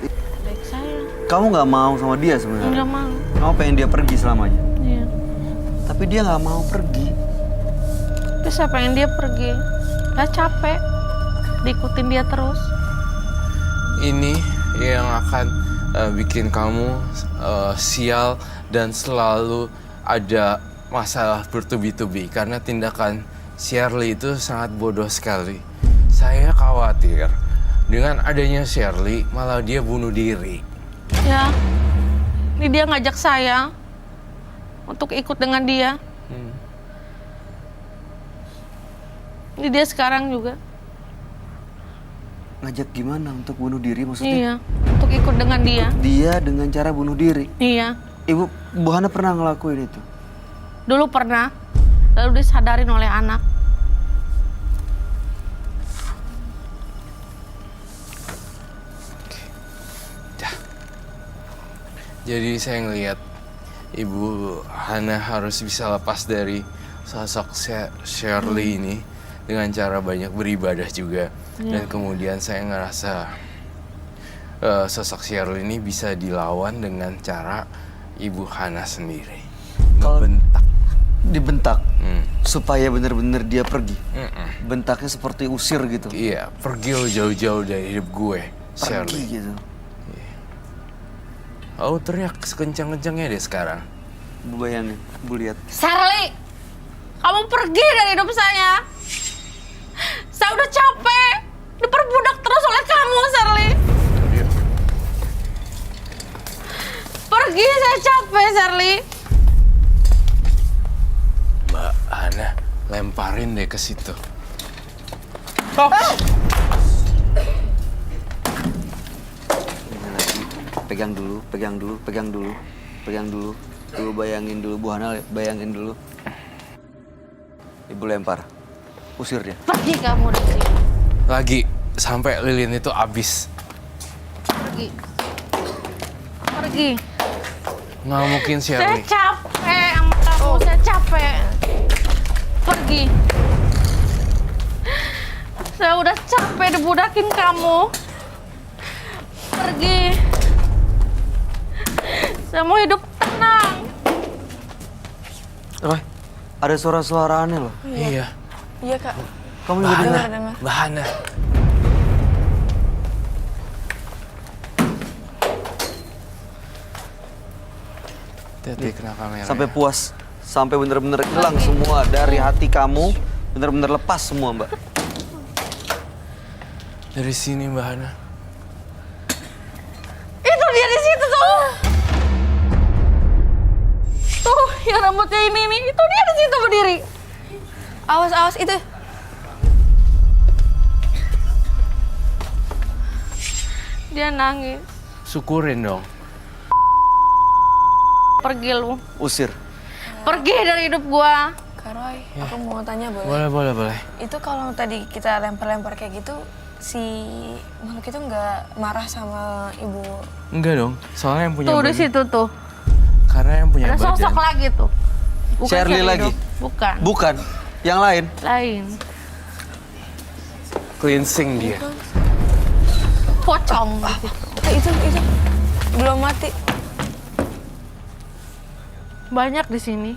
Baik saya. Kamu nggak mau sama dia sebenarnya? Nggak mau. Kamu pengen dia pergi selamanya? Iya. Tapi dia nggak mau pergi. Tapi saya pengen dia pergi. Saya capek diikutin dia terus. Ini yang akan bikin kamu sial dan selalu ada masalah bertubi-tubi karena tindakan Shirley itu sangat bodoh sekali. Saya khawatir dengan adanya Shirley malah dia bunuh diri. Ya, ini dia ngajak saya untuk ikut dengan dia. Ini dia sekarang juga. Ngajak gimana untuk bunuh diri maksudnya? Iya, untuk ikut dengan dia. Dia dengan cara bunuh diri. Iya, Bu Hana pernah ngelakuin itu? dulu pernah, lalu disadarin oleh anak. Jadi saya ngelihat Ibu Hana harus bisa lepas dari sosok Shirley ini dengan cara banyak beribadah juga. Dan kemudian saya ngerasa sosok Shirley ini bisa dilawan dengan cara Ibu Hana sendiri. Ngebentak. Dibentak supaya bener-bener dia pergi. Bentaknya seperti usir gitu. Iya, pergi lo jauh-jauh dari hidup gue, Shirley. Pergi gitu. Oh, teriak sekencang-kencangnya deh sekarang. Bu bayangin, Bu lihat. Shirley, kamu pergi dari hidup saya. Saya udah capek diperbudak terus oleh kamu, Shirley. Pergi, saya capek, Shirley. Mbak Hana, lemparin deh ke situ. Ini lagi. Pegang dulu, pegang dulu, pegang dulu. Pegang dulu. Ibu bayangin dulu, Bu Hana bayangin dulu. Ibu lempar. Usir dia. Pergi kamu dari sini. Lagi, sampai lilin itu habis. Pergi. Pergi. Nggak mungkin Saya Shirley. capek sama kamu, saya capek. Pergi. Saya udah capek dibudakin kamu. Pergi. Saya mau hidup tenang. Roy, ada suara-suara aneh loh. Iya. Iya, Kak. Kamu juga dengar? Dengar. Mbak Hana. Hati-hati kena kamera. Sampai puas. Sampai bener-bener hilang semua dari hati kamu. Bener-bener lepas semua, Mbak. Dari sini Mbak Hana. Itu dia di situ tuh. Tuh, yang rambutnya ini nih. Itu dia di situ berdiri. Awas, awas, itu. Dia nangis. Syukurin dong. Pergi lu. Usir. Pergi dari hidup gua. Kak Roy, aku mau tanya boleh? Boleh. Itu kalau tadi kita lempar-lempar kayak gitu, si makhluk itu nggak marah sama ibu? Enggak dong, soalnya yang punya Tuh di badan. situ tuh. Karena yang punya Ada sosok badan. lagi tuh. Bukan Shirley lagi? dong. Bukan. Bukan. Yang lain. Lain. Cleansing dia. Pocong gitu. Itu belum mati. Banyak di sini.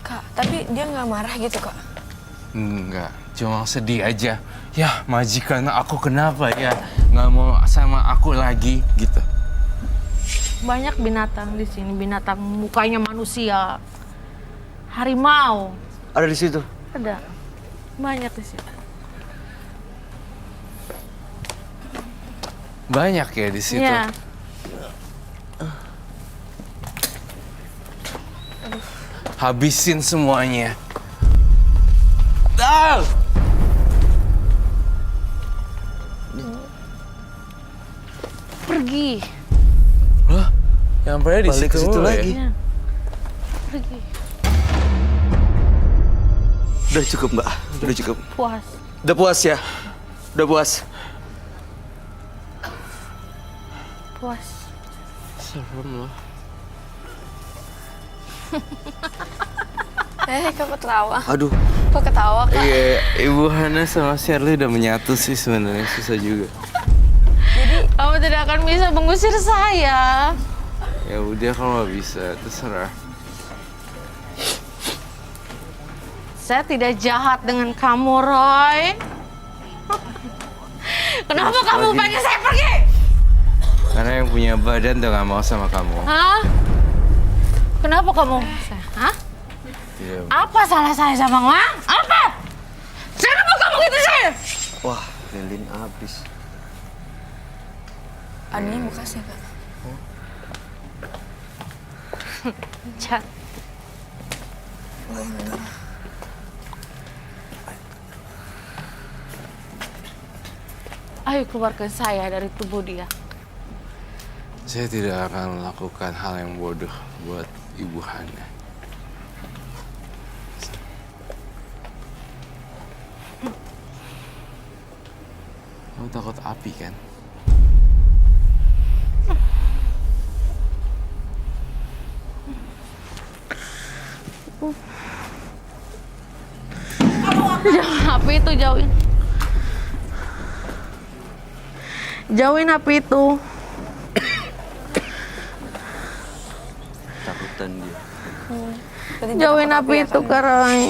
Kak, tapi dia nggak marah gitu, Kak? Enggak, cuma sedih aja. Ya, majikan aku kenapa ya? Nggak mau sama aku lagi gitu. Banyak binatang di sini. Binatang mukanya manusia. Harimau. Ada di situ. Ada. Banyak di sini. Banyak ya di situ. Iya. Habisin semuanya. Ah! Pergi. Loh, yang di Balik ke situ mulu ya? lagi. Ya. Pergi. Udah cukup, Mbak. Udah cukup. Puas. Udah puas ya? Udah puas. Puas. Serem loh. Kok ketawa? Aduh. Kok ketawa, Kak? Iya, Ibu Hana sama Shirley udah menyatu sih sebenarnya, susah juga. kamu tidak akan bisa mengusir saya. Ya udah kalau nggak bisa, terserah. Saya tidak jahat dengan kamu, Roy. Kenapa kamu pengen saya pergi? Karena yang punya badan udah gak mau sama kamu. Hah? Kenapa kamu? Hah? Tidak. Apa salah saya sama kamu? Hah? Apa? Kenapa kamu gitu sih? Wah, lilin habis. Adanya bekas ya, Kak? Cat. Ayo keluarkan saya dari tubuh dia. Saya tidak akan melakukan hal yang bodoh buat Ibu Hana. Kamu takut api kan? Jangan api itu, jauhin. Jauhin api itu. Takutan dia. Berarti dia Jauhin takut api ya, itu, Kak? Karai.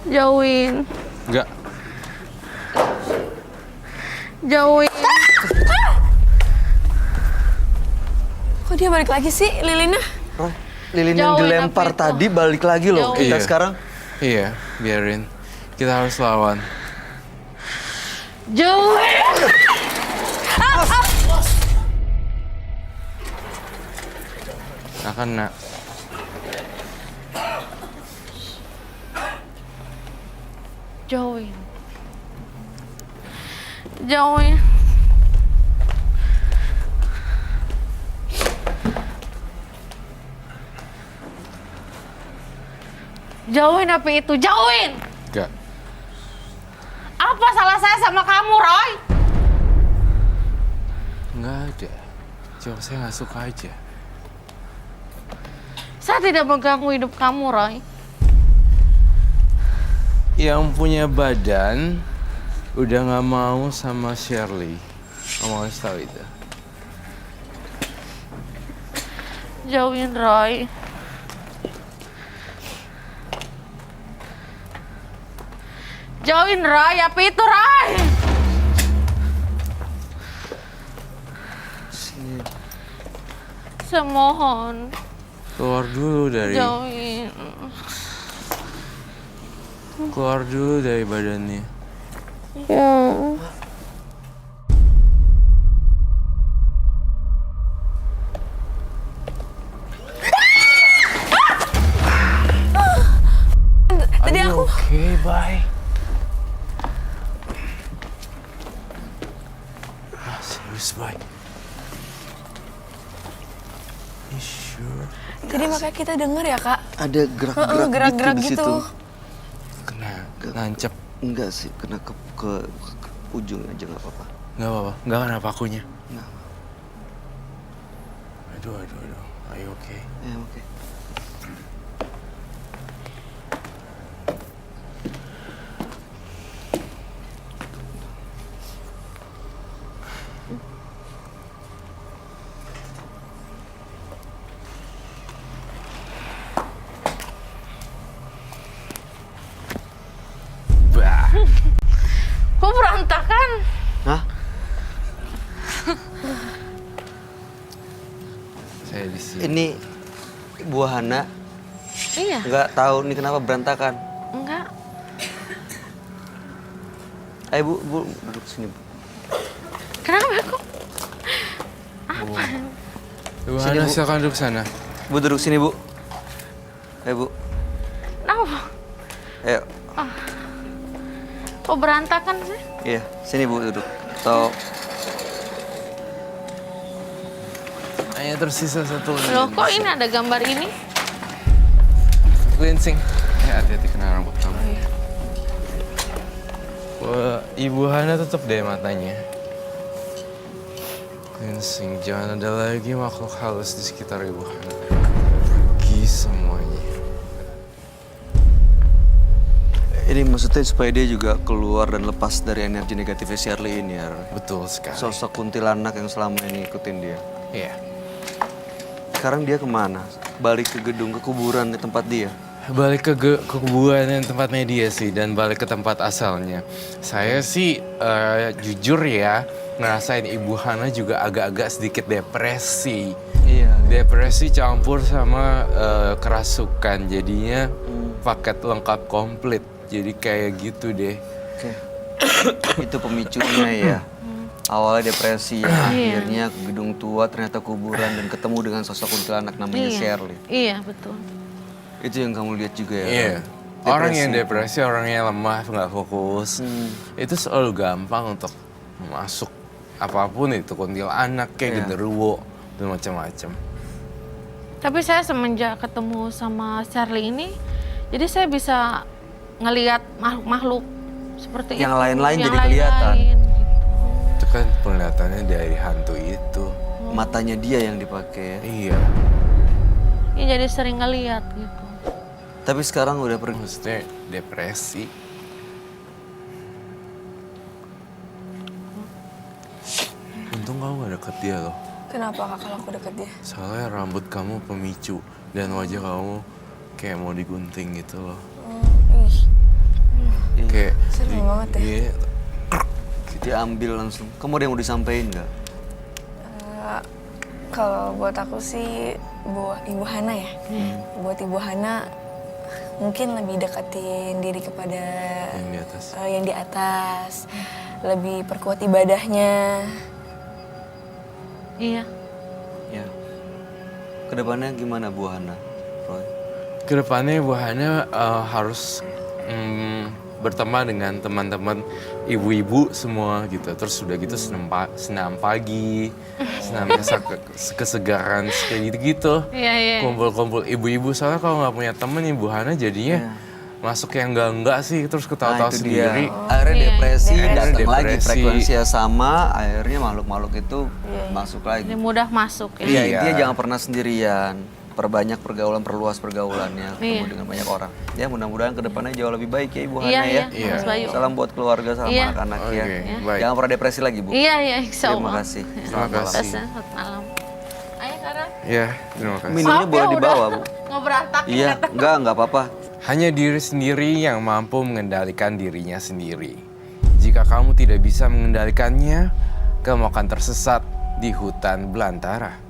Jauhin. Enggak. Jauhin. Kok dia balik lagi sih lilinnya? Roy, lilin yang Jauhin dilempar api itu. tadi balik lagi loh. Jauhin. Kita Iya. sekarang Iya, biarin. Kita harus lawan. Jauhin. Nah, kena. Jauhin. Jauhin. Jauhin api itu, jauhin! Enggak. Apa salah saya sama kamu, Roy? Enggak ada. Cuma saya nggak suka aja. Saya tidak mengganggu hidup kamu, Roy. Yang punya badan udah nggak mau sama Shirley. Kamu harus tahu itu. Jauhin, Roy. Jauhin, Roy. Api itu, Roy! sini. Saya mohon, Keluar dulu dari jauhin. keluar dulu dari badannya. Ya. Tadi aku Oke, bye. Ah, serius, bye. You sure? tadi makanya kita denger ya, Kak. Ada gerak-gerak Gerak-gerak di gitu. situ. Kena nancep. Enggak sih, kena ke ujung aja nggak apa-apa. Nggak apa-apa. Nggak kena pakunya. Nah, Aduh. Ayo, oke. oke. Bah. Kok berantakan? Hah? Saya di sini. Ini Bu Hana Iya, nggak tahu nih kenapa berantakan. enggak. Ayo Bu duduk sini Bu. Kenapa kok? Ibu Sini, Hana, Bu. silakan duduk sana. Bu duduk sini Bu. Ayo Bu. Kenapa? Ayo. Kok berantakan sih? Iya, sini Bu duduk. Atau Hanya tersisa satu lagi. Loh, kok ini ada gambar ini? Cleansing. Ya, hati-hati kena rambut kamu. Wah, Ibu Hana tutup deh matanya. Cleansing. Jangan ada lagi makhluk halus di sekitar Ibu Hana. Pergi semuanya. Ini maksudnya supaya dia juga keluar dan lepas dari energi negatifnya Shirley ini ya. Betul sekali. Sosok kuntilanak yang selama ini ikutin dia. Iya. Sekarang dia kemana? Balik ke gedung, ke kuburan di tempat dia. Balik ke kuburan dan tempatnya dia sih, dan balik ke tempat asalnya. Saya sih jujur ya, ngerasain Ibu Hana juga agak-agak sedikit depresi. Iya. Depresi campur sama kerasukan, jadinya paket lengkap komplit. Jadi kayak gitu deh. Oke. Itu pemicunya ya. Awalnya depresi, akhirnya ke gedung tua, ternyata kuburan dan ketemu dengan sosok kuntilanak namanya Shirley. Iya, betul. Itu yang kamu lihat juga ya? Iya. Orang yang depresi, orang yang lemah, nggak fokus, itu selalu gampang untuk masuk apapun itu, kuntilanak kayak genderuwo dan macam-macam. Tapi saya semenjak ketemu sama Shirley ini, jadi saya bisa ngelihat makhluk-makhluk seperti Yang itu. lain-lain jadi kelihatan. gitu. Itu kan penglihatannya dari hantu itu. Matanya dia yang dipakai ya. Iya. Ya, jadi sering ngelihat gitu. Tapi sekarang udah pergi. Maksudnya depresi. Untung kamu gak deket dia loh. Kenapa kak kalau aku deket dia? Soalnya rambut kamu pemicu dan wajah kamu kayak mau digunting gitu loh. Ih, Kayak serem banget ya. Iya. Dia ambil langsung. Kamu ada yang mau disampaikan nggak? Kalau buat aku sih buat Ibu Hana ya. Buat Ibu Hana mungkin lebih deketin diri kepada Yang di atas. yang di atas. Lebih perkuat ibadahnya. Iya. Ya. Kedepannya gimana Bu Hana, Roy? Kedepannya Bu Hana harus berteman dengan teman-teman ibu-ibu semua gitu. Terus udah gitu senam pagi, senam kesegaran kayak gitu-gitu. Iya. Kumpul-kumpul ibu-ibu, soalnya kalau nggak punya temen Ibu Hana jadinya masuk yang enggak sih, terus ketawa-tawa itu sendiri. dia. Akhirnya depresi, datang lagi Depresi. frekuensinya sama, akhirnya makhluk-makhluk itu masuk lagi. Ini mudah masuk ya. Iya, Iya. dia jangan pernah sendirian. Perbanyak pergaulan, perluas pergaulannya, ketemu dengan banyak orang. Ya mudah-mudahan kedepannya jauh lebih baik ya Ibu Hana ya. Iya, Mas Bayu. Salam buat keluarga, salam Iya. anak-anak ya. Oke, baik. Jangan pernah depresi lagi Bu. Iya, insya Terima Allah. kasih. Terima Selamat malam. kasih. Selamat malam. Ayo Kara. Ya, terima kasih. Minumnya Maaf boleh ya, dibawa udah Bu. ngeberantakin Iya, kata. enggak apa-apa. Hanya diri sendiri yang mampu mengendalikan dirinya sendiri. Jika kamu tidak bisa mengendalikannya, kamu akan tersesat di hutan belantara.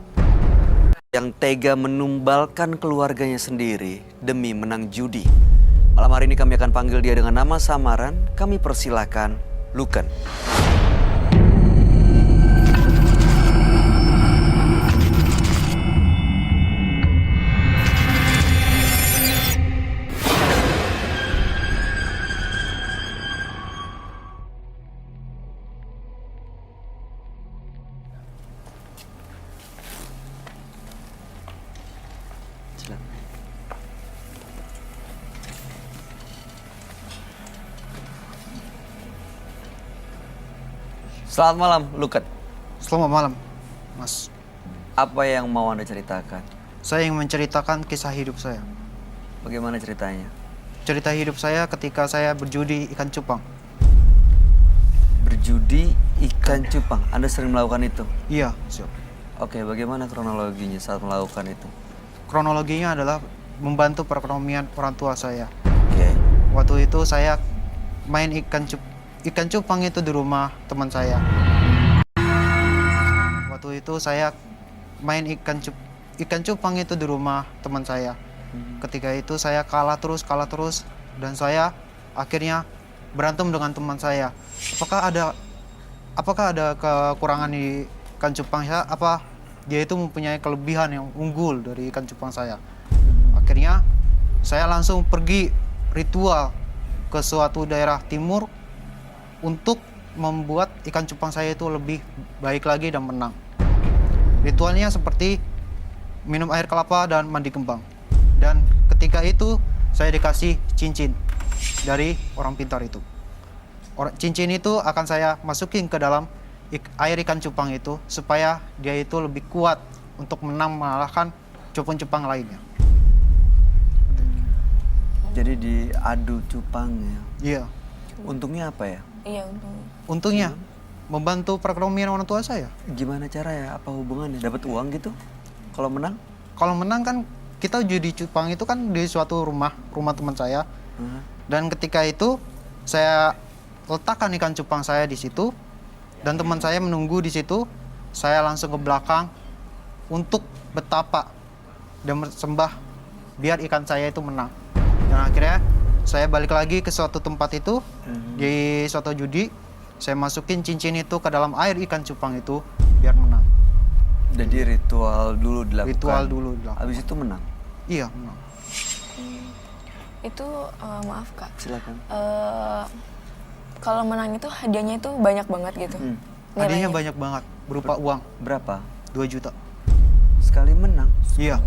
Yang tega menumbalkan keluarganya sendiri demi menang judi. Malam hari ini kami akan panggil dia dengan nama samaran. Kami persilakan Luken. Selamat malam, Luken. Selamat malam, Mas. Apa yang mau Anda ceritakan? Saya ingin menceritakan kisah hidup saya. Bagaimana ceritanya? Cerita hidup saya ketika saya berjudi ikan cupang. Berjudi ikan cupang. Anda sering melakukan itu? Iya, siap. Oke, bagaimana kronologinya saat melakukan itu? Kronologinya adalah membantu perekonomian orang tua saya. Oke. Waktu itu saya main ikan cupang itu di rumah teman saya. Waktu itu saya main ikan cupang itu di rumah teman saya. Ketika itu saya kalah terus dan saya akhirnya berantem dengan teman saya. Apakah ada kekurangan di ikan cupang saya? Apa dia itu mempunyai kelebihan yang unggul dari ikan cupang saya? Akhirnya saya langsung pergi ritual ke suatu daerah timur untuk membuat ikan cupang saya itu lebih baik lagi dan menang. Ritualnya seperti minum air kelapa dan mandi kembang. Dan ketika itu saya dikasih cincin dari orang pintar itu. Cincin itu akan saya masukin ke dalam air ikan cupang itu supaya dia itu lebih kuat untuk menang mengalahkan cupang-cupang lainnya. Jadi diadu cupangnya. Iya. Untungnya apa ya? Iya, untung. Untungnya membantu perekonomian orang tua saya. Gimana cara ya? Apa hubungannya? Dapat uang gitu? Kalau menang? Kalau menang kan kita judi cupang itu kan di suatu rumah teman saya. Dan ketika itu saya letakkan ikan cupang saya di situ dan teman saya menunggu di situ. Saya langsung ke belakang untuk betapa dan sembah biar ikan saya itu menang. Dan akhirnya saya balik lagi ke suatu tempat itu di suatu judi. Saya masukin cincin itu ke dalam air ikan cupang itu biar menang. Jadi ritual dulu dilakukan. Ritual dulu dilakukan. Habis itu menang. Iya, menang. Itu maaf Kak. Silakan. Kalau menang itu hadiahnya itu banyak banget gitu. Hadiahnya Nilainya. banyak banget berupa uang Berapa? 2 juta. Sekali menang. Iya.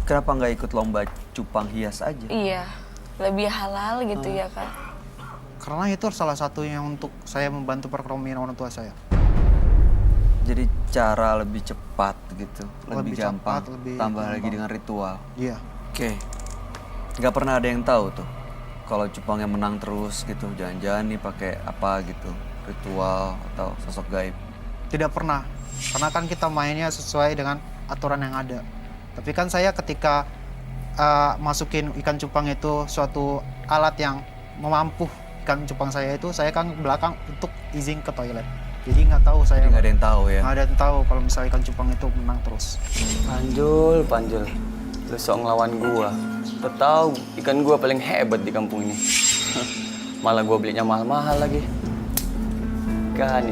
Kenapa nggak ikut lomba cupang hias aja? Iya, lebih halal gitu ya Kak. Karena itu salah satunya untuk saya membantu perekonomian orang tua saya. Jadi cara lebih cepat gitu, lebih Lebih gampang, cepat, lebih tambah lagi gampang. dengan ritual. Iya. Oke. Nggak pernah ada yang tahu tuh kalau cupangnya menang terus gitu, jangan-jangan nih pakai apa gitu, ritual atau sosok gaib. Tidak pernah. Karena kan kita mainnya sesuai dengan aturan yang ada. Tapi kan saya ketika masukin ikan cupang itu suatu alat yang memampu ikan cupang saya itu, saya kan belakang untuk izin ke toilet. Jadi nggak tahu saya. Jadi nggak ada yang tahu ya. Nggak ada yang tahu kalau misalnya ikan cupang itu menang terus. Panjul. Lu sok ngelawan gua. Udah tahu ikan gua paling hebat di kampung ini. Malah gua belinya mahal-mahal lagi. Ikan.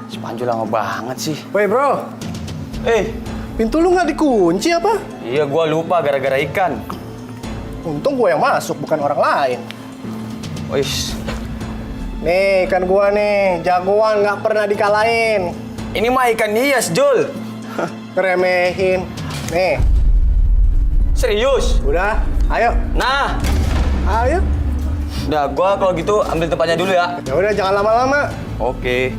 Si Panjul lama banget sih. Woi bro, pintu lu nggak dikunci apa? Iya, gua lupa gara-gara ikan. Untung gua yang masuk, bukan orang lain. Wis, Nih ikan gua nih, jagoan nggak pernah dikalahin. ini mah ikan hias, Jul. Ngeremehin. Nih, Serius? udah, ayo, Nah, ayo. udah gua kalau gitu ambil tempatnya dulu ya. Ya udah jangan lama-lama. Oke.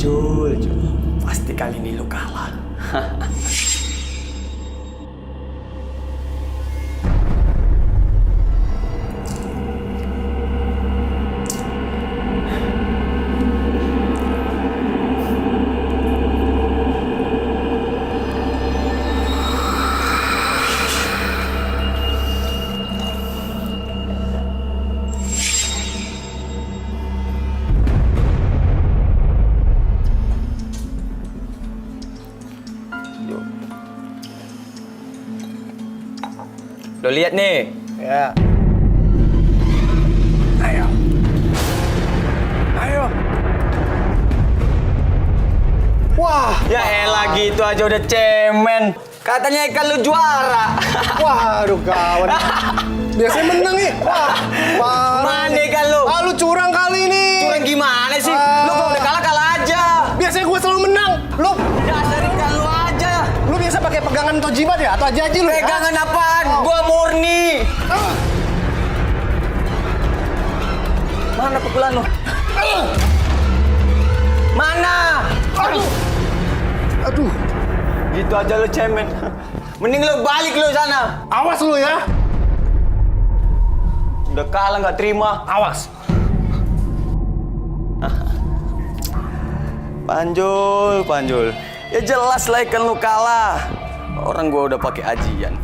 Jul, pasti kali ini lu kalah. Lo lihat nih. Ya. Ayo. Ayo. Wah, Ya elah gitu aja udah cemen. Katanya ikan lu juara. waduh kawan. Biasanya menang nih. Wah, parah. Mana ikan lu? Ah, lu curang kali nih. Curang gimana sih? Ah. Lu kalau udah kalah aja. Biasanya gue selalu menang. Dasar ikan lu aja. Lu biasa pakai pegangan atau jimat ya? Atau aja lu? Pegangan Hah? apaan? Gua murni. Ah. Mana pukulan lu? Mana? Aduh. Gitu aja lu cemen. Mending lu balik lu sana. Awas lu ya. Udah kalah nggak terima. Awas. Panjul. Ya jelas lah ikan lu kalah. Orang gua udah pakai ajian.